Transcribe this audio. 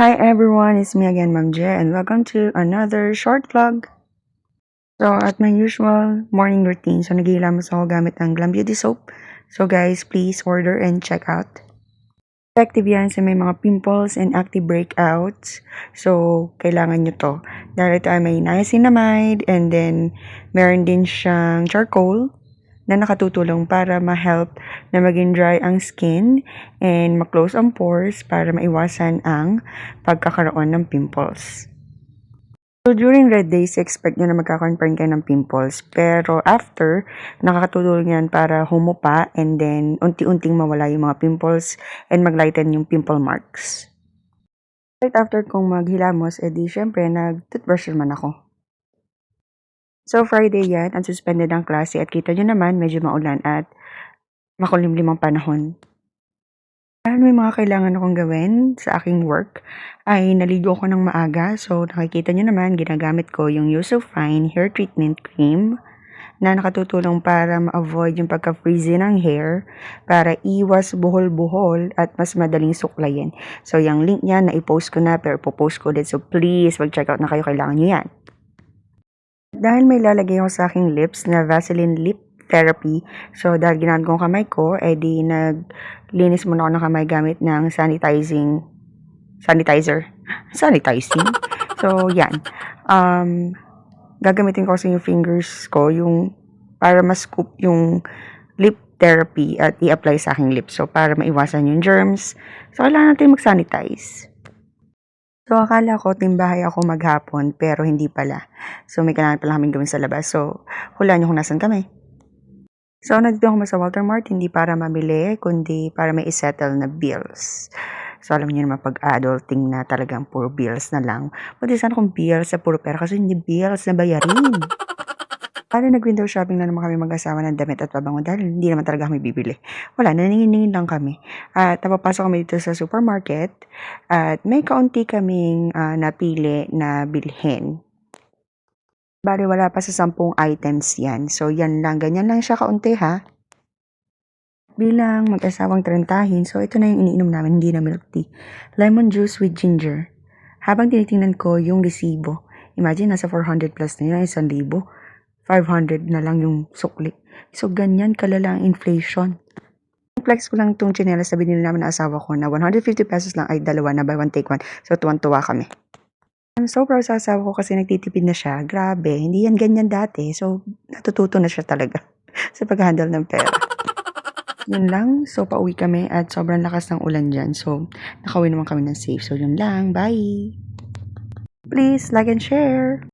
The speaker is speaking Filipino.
Hi everyone, it's me again, Ma'am Je, and welcome to another short vlog. So, at my usual morning routine, so naghihilamos ako gamit ang Glam Beauty Soap. So guys, please order and check out. Effective yan sa may mga pimples and active breakouts. So, kailangan nyo to. Dahil ito ay may niacinamide and then meron din siyang charcoal na nakatutulong para ma-help na maging dry ang skin and ma-close ang pores para maiwasan ang pagkakaroon ng pimples. So, during red days, expect nyo na magkakaroon kayo ng pimples. Pero after, nakakatulong yan para humupa and then unti-unting mawala yung mga pimples and maglighten yung pimple marks. Right after kong maghilamos, edi syempre nag-toothbrush naman ako. So, Friday yan, unsuspended ang klase at kita nyo naman, medyo maulan at makulimlim ang panahon. Dahil may mga kailangan akong gawin sa aking work, ay naligo ko ng maaga. So, nakikita nyo naman, ginagamit ko yung Yusufine Hair Treatment Cream na nakatutulong para ma-avoid yung pagka-frizzy ng hair, para iwas buhol-buhol at mas madaling suklayin. So, yung link niya na i-post ko na, pero po-post ko ulit. So, please, mag-check out na kayo, kailangan nyo yan. Dahil may lalagay ako sa aking lips na Vaseline Lip Therapy. So, dahil ginamit ko ang kamay ko, edi naglinis muna ako ng kamay gamit ng sanitizing. So, yan. Gagamitin ko kasi yung fingers ko, yung para ma-scoop yung lip therapy at i-apply sa aking lips. So, para maiwasan yung germs. So, kailangan natin mag-sanitize. So, akala ko timbahay ako maghapon, pero hindi pala. So, may kailangan pala kaming gawin sa labas. So, hulaan nyo kung nasan kami. So, nandito ako sa Walter Mart, hindi para mabili, kundi para may isettle na bills. So, alam niyo naman pag adulting na talagang puro bills na lang. Pwede sana kung bills sa puro pera kasi hindi bills na bayarin. Paano nag-window shopping na naman kami mag-asawa ng damit at pabango dahil hindi naman talaga kami bibili. Wala, naningin-ningin lang kami. At napapasok kami dito sa supermarket at may kaunti kaming napili na bilhin. Bale, wala pa sa 10 items yan. So, yan lang. Ganyan lang siya kaunti, ha? Bilang mag-asawang trentahin, so ito na yung iniinom namin, hindi na milk tea. Lemon juice with ginger. Habang tinitingnan ko yung resibo, imagine, nasa 400 plus na yun, 1,000. 500 na lang yung sukli. So, ganyan kalala ang inflation. Flex ko lang itong chinelas na binili namin na asawa ko na 150 pesos lang ay dalawa na buy one take one. So, tuwan-tuwa kami. I'm so proud sa asawa ko kasi nagtitipid na siya. Grabe, hindi yan ganyan dati. So, natututo na siya talaga sa pag-handle ng pera. Yun lang. So, pauwi kami at sobrang lakas ng ulan dyan. So, nakauwi naman kami ng safe. So, yun lang. Bye! Please, like and share!